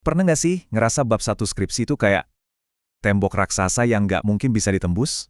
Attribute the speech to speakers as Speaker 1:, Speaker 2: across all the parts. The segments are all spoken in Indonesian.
Speaker 1: Pernah nggak sih ngerasa bab satu skripsi itu kayak tembok raksasa yang nggak mungkin bisa ditembus?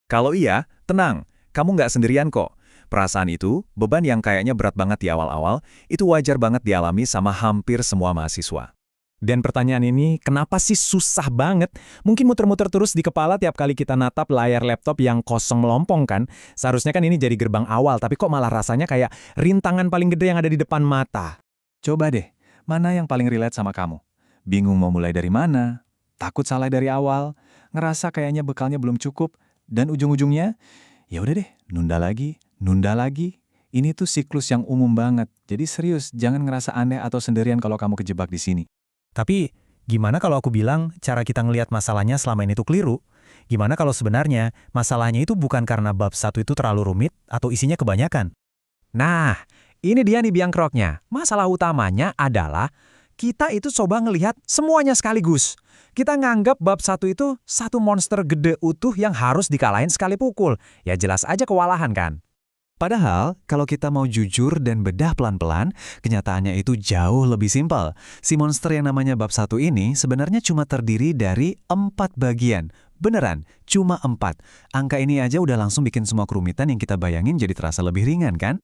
Speaker 1: Kalau iya, tenang, kamu nggak sendirian kok. Perasaan itu, beban yang kayaknya berat banget di awal-awal, itu wajar banget dialami sama hampir semua mahasiswa.
Speaker 2: Dan pertanyaan ini, kenapa sih susah banget? Mungkin muter-muter terus di kepala tiap kali kita natap layar laptop yang kosong melompong kan? Seharusnya kan ini jadi gerbang awal, tapi kok malah rasanya kayak rintangan paling gede yang ada di depan mata.
Speaker 1: Coba deh, mana yang paling relate sama kamu? Bingung mau mulai dari mana? Takut salah dari awal? Ngerasa kayaknya bekalnya belum cukup? Dan ujung-ujungnya, ya udah deh, nunda lagi, nunda lagi. Ini tuh siklus yang umum banget. Jadi serius, jangan ngerasa aneh atau sendirian kalau kamu kejebak di sini.
Speaker 2: Tapi, gimana kalau aku bilang cara kita ngelihat masalahnya selama ini tuh keliru? Gimana kalau sebenarnya masalahnya itu bukan karena bab satu itu terlalu rumit atau isinya kebanyakan?
Speaker 3: Nah, ini dia nih biang keroknya. Masalah utamanya adalah kita itu coba ngelihat semuanya sekaligus. Kita nganggap bab satu itu satu monster gede utuh yang harus dikalahin sekali pukul. Ya jelas aja kewalahan kan?
Speaker 1: Padahal, kalau kita mau jujur dan bedah pelan-pelan, kenyataannya itu jauh lebih simpel. Si monster yang namanya bab satu ini sebenarnya cuma terdiri dari 4 bagian. Beneran, cuma 4. Angka ini aja udah langsung bikin semua kerumitan yang kita bayangin jadi terasa lebih ringan kan?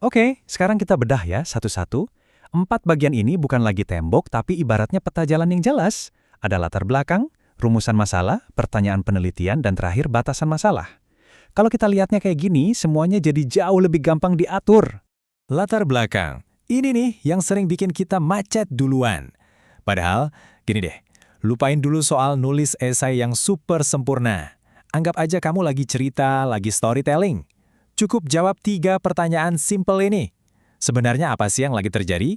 Speaker 2: Oke, sekarang kita bedah ya satu-satu. 4 bagian ini bukan lagi tembok, tapi ibaratnya peta jalan yang jelas. Ada latar belakang, rumusan masalah, pertanyaan penelitian, dan terakhir batasan masalah. Kalau kita lihatnya kayak gini, semuanya jadi jauh lebih gampang diatur. Latar belakang. Ini nih yang sering bikin kita macet duluan. Padahal, gini deh, lupain dulu soal nulis esai yang super sempurna. Anggap aja kamu lagi cerita, lagi storytelling. Cukup jawab 3 pertanyaan simple ini. Sebenarnya apa sih yang lagi terjadi?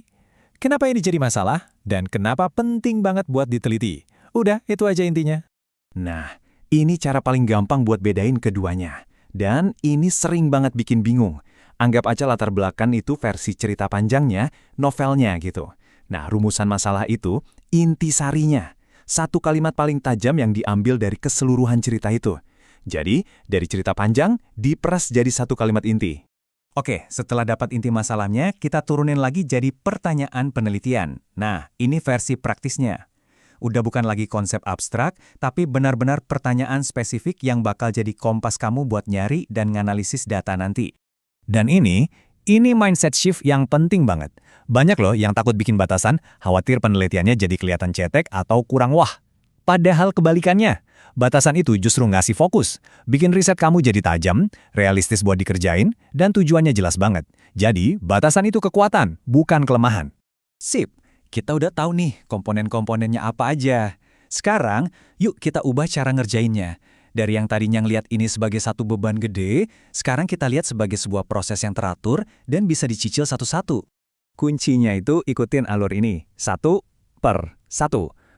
Speaker 2: Kenapa ini jadi masalah? Dan kenapa penting banget buat diteliti? Udah, itu aja intinya.
Speaker 1: Nah, ini cara paling gampang buat bedain keduanya. Dan ini sering banget bikin bingung. Anggap aja latar belakang itu versi cerita panjangnya, novelnya gitu. Nah, rumusan masalah itu intisarinya. Satu kalimat paling tajam yang diambil dari keseluruhan cerita itu. Jadi, dari cerita panjang, diperas jadi satu kalimat inti. Oke, setelah dapat inti masalahnya, kita turunin lagi jadi pertanyaan penelitian. Nah, ini versi praktisnya. Udah bukan lagi konsep abstrak, tapi benar-benar pertanyaan spesifik yang bakal jadi kompas kamu buat nyari dan nganalisis data nanti.
Speaker 2: Dan ini mindset shift yang penting banget. Banyak loh yang takut bikin batasan, khawatir penelitiannya jadi kelihatan cetek atau kurang wah. Padahal kebalikannya, batasan itu justru ngasih fokus, bikin riset kamu jadi tajam, realistis buat dikerjain, dan tujuannya jelas banget. Jadi, batasan itu kekuatan, bukan kelemahan.
Speaker 1: Sip, kita udah tahu nih komponen-komponennya apa aja. Sekarang, yuk kita ubah cara ngerjainnya. Dari yang tadinya ngeliat ini sebagai satu beban gede, sekarang kita lihat sebagai sebuah proses yang teratur dan bisa dicicil satu-satu. Kuncinya itu ikutin alur ini, 1/1.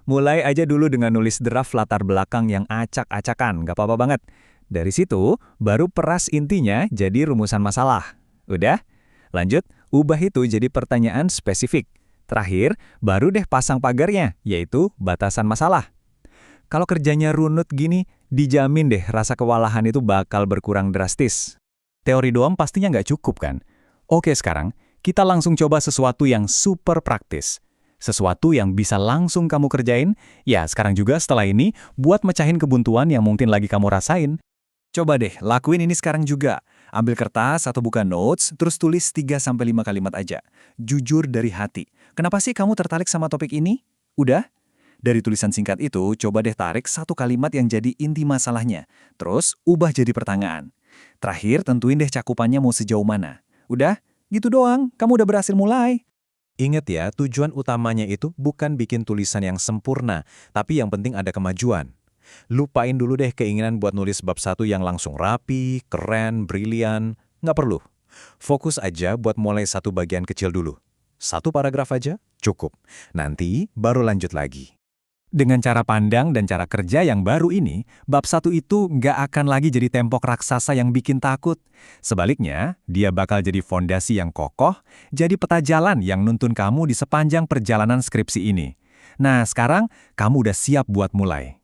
Speaker 1: Mulai aja dulu dengan nulis draft latar belakang yang acak-acakan, gak apa-apa banget. Dari situ, baru peras intinya jadi rumusan masalah. Udah? Lanjut, ubah itu jadi pertanyaan spesifik. Terakhir, baru deh pasang pagarnya, yaitu batasan masalah. Kalau kerjanya runut gini, dijamin deh rasa kewalahan itu bakal berkurang drastis. Teori doang pastinya nggak cukup kan? Oke sekarang, kita langsung coba sesuatu yang super praktis. Sesuatu yang bisa langsung kamu kerjain, ya sekarang juga setelah ini, buat mecahin kebuntuan yang mungkin lagi kamu rasain. Coba deh, lakuin ini sekarang juga. Ambil kertas atau buka notes, terus tulis 3-5 kalimat aja. Jujur dari hati. Kenapa sih kamu tertarik sama topik ini? Udah? Dari tulisan singkat itu, coba deh tarik satu kalimat yang jadi inti masalahnya. Terus, ubah jadi pertanyaan. Terakhir, tentuin deh cakupannya mau sejauh mana. Udah? Gitu doang, kamu udah berhasil mulai.
Speaker 2: Ingat ya, tujuan utamanya itu bukan bikin tulisan yang sempurna, tapi yang penting ada kemajuan. Lupain dulu deh keinginan buat nulis bab 1 yang langsung rapi, keren, brilian. Nggak perlu. Fokus aja buat mulai satu bagian kecil dulu. 1 paragraf aja, cukup. Nanti baru lanjut lagi. Dengan cara pandang dan cara kerja yang baru ini, bab 1 itu nggak akan lagi jadi tembok raksasa yang bikin takut. Sebaliknya, dia bakal jadi fondasi yang kokoh, jadi peta jalan yang nuntun kamu di sepanjang perjalanan skripsi ini. Nah, sekarang kamu udah siap buat mulai.